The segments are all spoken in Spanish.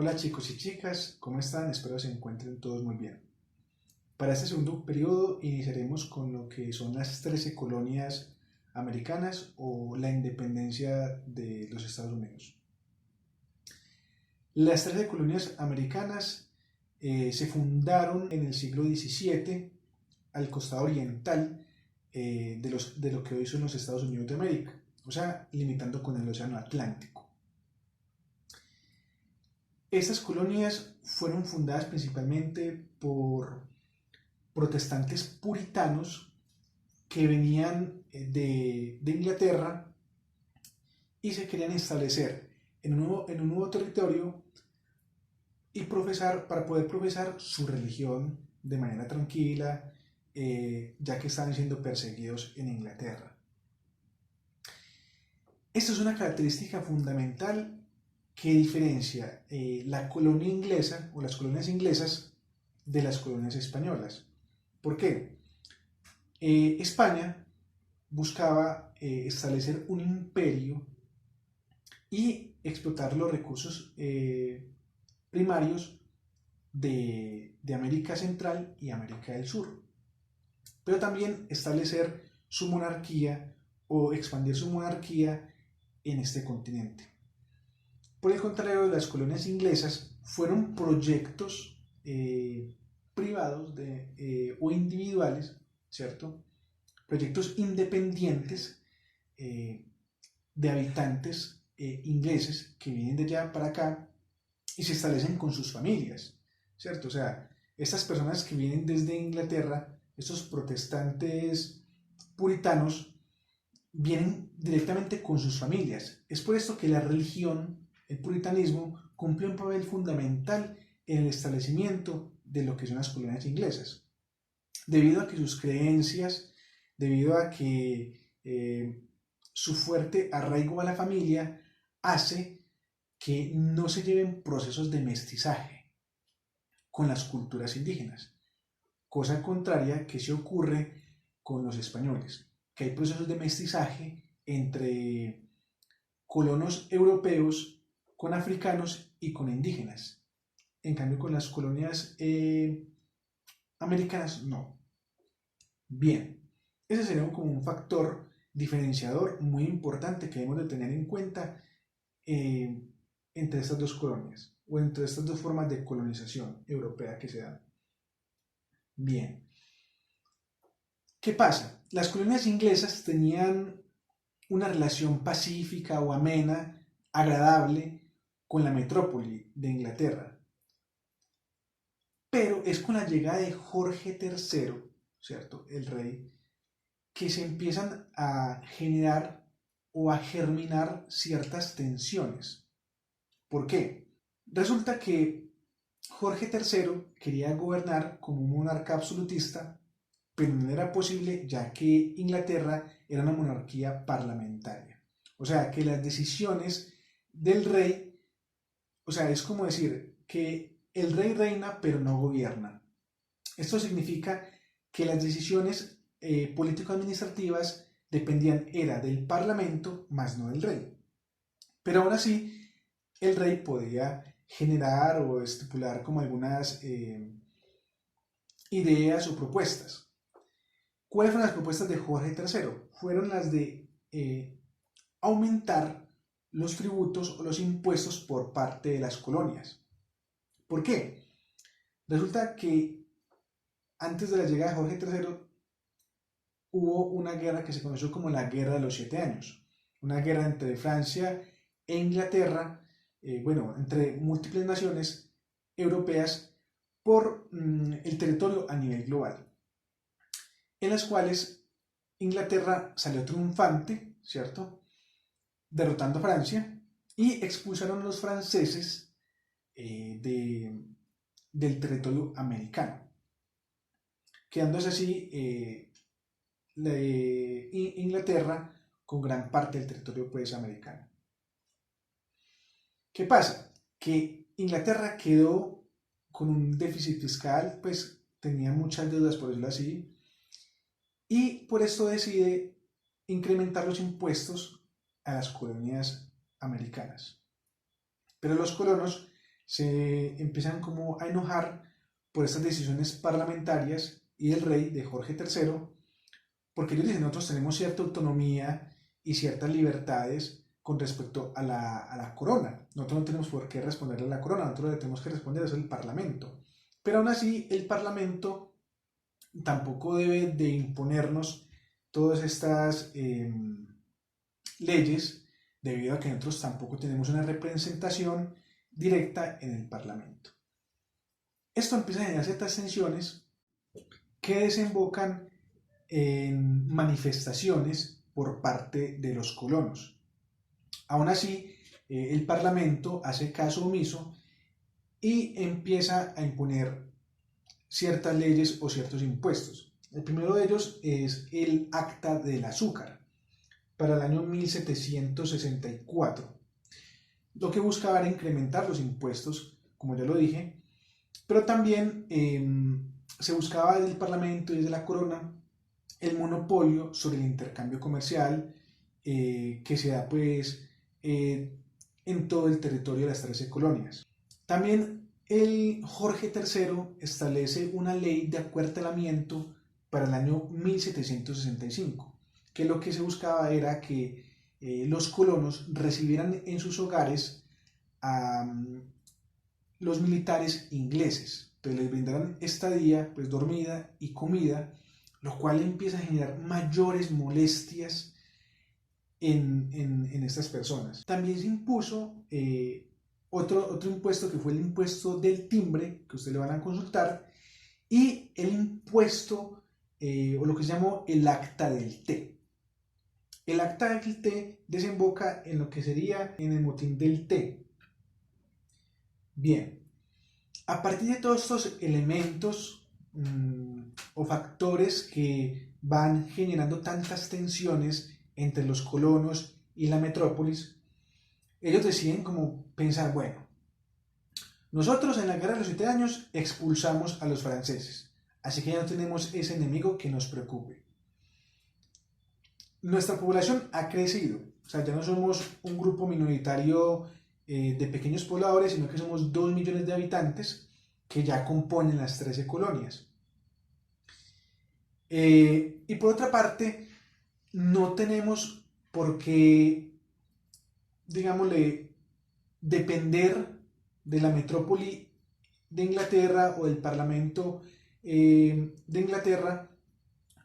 Hola chicos y chicas, ¿cómo están? Espero se encuentren todos muy bien. Para este segundo periodo iniciaremos con lo que son las 13 colonias americanas o la independencia de los Estados Unidos. Las 13 colonias americanas se fundaron en el siglo XVII al costado oriental de lo que hoy son los Estados Unidos de América, o sea, limitando con el Océano Atlántico. Estas colonias fueron fundadas principalmente por protestantes puritanos que venían de Inglaterra y se querían establecer en un nuevo territorio y para poder profesar su religión de manera tranquila, ya que estaban siendo perseguidos en Inglaterra. Esta es una característica fundamental que diferencia la colonia inglesa o las colonias inglesas de las colonias españolas. ¿Por qué? España buscaba establecer un imperio y explotar los recursos primarios de América Central y América del Sur, pero también establecer su monarquía o expandir su monarquía en este continente. Por el contrario, las colonias inglesas fueron proyectos privados o individuales, ¿cierto? Proyectos independientes de habitantes ingleses que vienen de allá para acá y se establecen con sus familias, ¿cierto? O sea, estas personas que vienen desde Inglaterra, estos protestantes puritanos, vienen directamente con sus familias. Es por esto que la religión, el puritanismo, cumple un papel fundamental en el establecimiento de lo que son las colonias inglesas, debido a que sus creencias, debido a que su fuerte arraigo a la familia hace que no se lleven procesos de mestizaje con las culturas indígenas, cosa contraria que se ocurre con los españoles, que hay procesos de mestizaje entre colonos europeos con africanos y con indígenas. En cambio, con las colonias americanas, no. Bien, ese sería como un factor diferenciador muy importante que debemos de tener en cuenta eh, entre estas dos colonias o entre estas dos formas de colonización europea que se dan. Bien, ¿qué pasa? Las colonias inglesas tenían una relación pacífica o amena, agradable con la metrópoli de Inglaterra, pero es con la llegada de Jorge III, ¿cierto? El rey, que se empiezan a generar o a germinar ciertas tensiones. ¿Por qué? Resulta que Jorge III quería gobernar como un monarca absolutista, pero no era posible ya que Inglaterra era una monarquía parlamentaria. O sea, que las decisiones del rey, o sea, es como decir que el rey reina pero no gobierna. Esto significa que las decisiones político-administrativas dependían era del parlamento más no del rey. Pero aún así, el rey podía generar o estipular como algunas ideas o propuestas. ¿Cuáles fueron las propuestas de Jorge III? Fueron las de aumentar los tributos o los impuestos por parte de las colonias. ¿Por qué? Resulta que antes de la llegada de Jorge III hubo una guerra que se conoció como la Guerra de los 7 Años, una guerra entre Francia e Inglaterra, entre múltiples naciones europeas por el territorio a nivel global, en las cuales Inglaterra salió triunfante, ¿cierto? Derrotando a Francia y expulsaron a los franceses del territorio americano, quedándose así Inglaterra con gran parte del territorio pues, americano. ¿Qué pasa? Que Inglaterra quedó con un déficit fiscal, pues tenía muchas deudas, por decirlo así, y por esto decide incrementar los impuestos a las colonias americanas. Pero los colonos se empiezan como a enojar por estas decisiones parlamentarias y del rey, de Jorge III, porque ellos dicen, nosotros tenemos cierta autonomía y ciertas libertades con respecto a la corona. Nosotros no tenemos por qué responderle a la corona, nosotros le tenemos que responder eso al Parlamento. Pero aún así, el Parlamento tampoco debe de imponernos todas estas leyes, debido a que nosotros tampoco tenemos una representación directa en el Parlamento. Esto empieza a generar ciertas tensiones que desembocan en manifestaciones por parte de los colonos. Aún así, el Parlamento hace caso omiso y empieza a imponer ciertas leyes o ciertos impuestos. El primero de ellos es el Acta del Azúcar, para el año 1764. Lo que buscaba era incrementar los impuestos, como ya lo dije, pero también se buscaba desde el Parlamento y desde la corona el monopolio sobre el intercambio comercial que se da pues en todo el territorio de las 13 colonias. También el Jorge III establece una ley de acuartelamiento para el año 1765, que lo que se buscaba era que los colonos recibieran en sus hogares a los militares ingleses. Entonces les brindaran estadía, pues dormida y comida, lo cual empieza a generar mayores molestias en estas personas. También se impuso otro impuesto que fue el impuesto del timbre, que ustedes le van a consultar, y el impuesto, o lo que se llamó el acta del té. El acta del té desemboca en lo que sería en el motín del té. Bien, a partir de todos estos elementos o factores que van generando tantas tensiones entre los colonos y la metrópolis, ellos deciden como pensar, bueno, nosotros en la guerra de los 7 años expulsamos a los franceses, así que ya no tenemos ese enemigo que nos preocupe. Nuestra población ha crecido, o sea, ya no somos un grupo minoritario de pequeños pobladores, sino que somos 2 millones de habitantes que ya componen las 13 colonias. Y por otra parte, no tenemos por qué, digámosle, depender de la metrópoli de Inglaterra o del Parlamento de Inglaterra,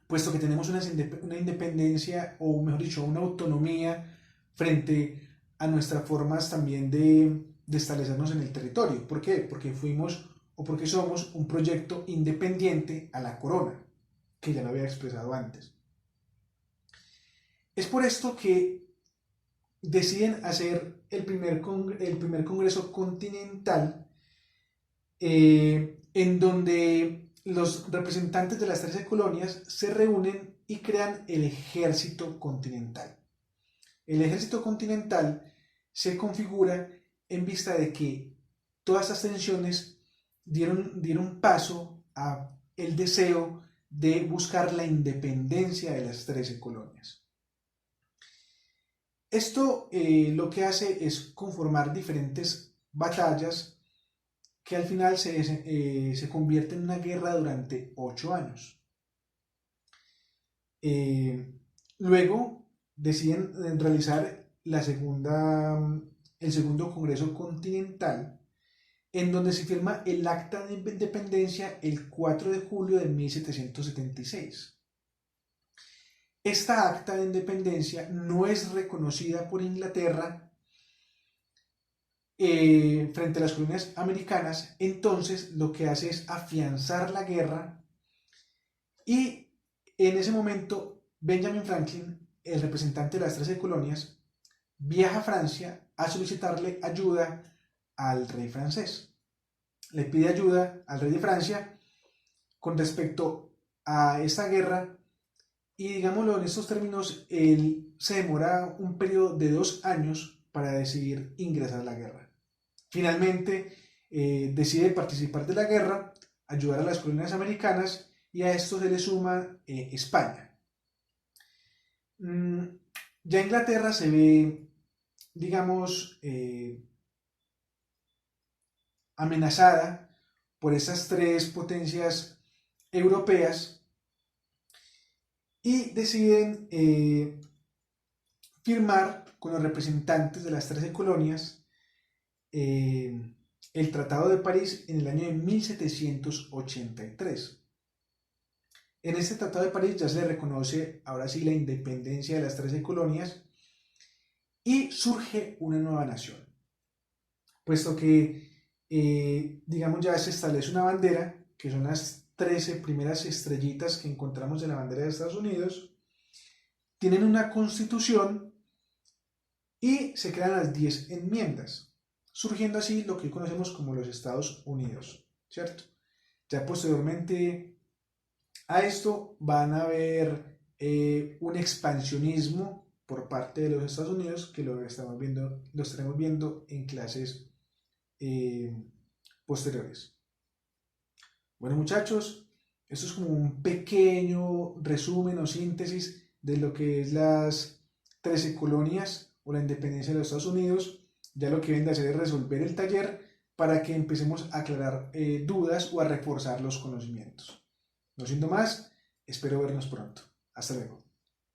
puesto que tenemos una independencia, o mejor dicho, una autonomía frente a nuestras formas también de establecernos en el territorio. ¿Por qué? Porque fuimos o porque somos un proyecto independiente a la corona, que ya lo había expresado antes. Es por esto que deciden hacer el primer congreso continental, en donde los representantes de las 13 colonias se reúnen y crean el ejército continental. El ejército continental se configura en vista de que todas estas tensiones dieron paso a el deseo de buscar la independencia de las 13 colonias. Esto lo que hace es conformar diferentes batallas que al final se convierte en una guerra durante 8 años. Luego deciden realizar el segundo Congreso Continental, en donde se firma el Acta de Independencia el 4 de julio de 1776. Esta Acta de Independencia no es reconocida por Inglaterra frente a las colonias americanas, entonces lo que hace es afianzar la guerra, y en ese momento Benjamin Franklin, el representante de las 13 colonias, viaja a Francia a solicitarle ayuda al rey francés. Le pide ayuda al rey de Francia con respecto a esta guerra, y digámoslo en estos términos, él se demora un periodo de 2 años para decidir ingresar a la guerra. Finalmente decide participar de la guerra, ayudar a las colonias americanas, y a esto se le suma España. Ya Inglaterra se ve, digamos, amenazada por esas tres potencias europeas y deciden firmar con los representantes de las 13 colonias el Tratado de París en el año de 1783. En este Tratado de París ya se le reconoce ahora sí la independencia de las 13 colonias y surge una nueva nación, puesto que digamos ya se establece una bandera, que son las 13 primeras estrellitas que encontramos en la bandera de Estados Unidos, tienen una constitución y se crean las 10 enmiendas, surgiendo así lo que hoy conocemos como los Estados Unidos, ¿cierto? Ya posteriormente a esto van a haber un expansionismo por parte de los Estados Unidos que lo estaremos viendo en clases posteriores. Bueno, muchachos, esto es como un pequeño resumen o síntesis de lo que es las 13 colonias o la independencia de los Estados Unidos. Ya lo que deben de hacer es resolver el taller para que empecemos a aclarar dudas o a reforzar los conocimientos. No siendo más, espero vernos pronto. Hasta luego.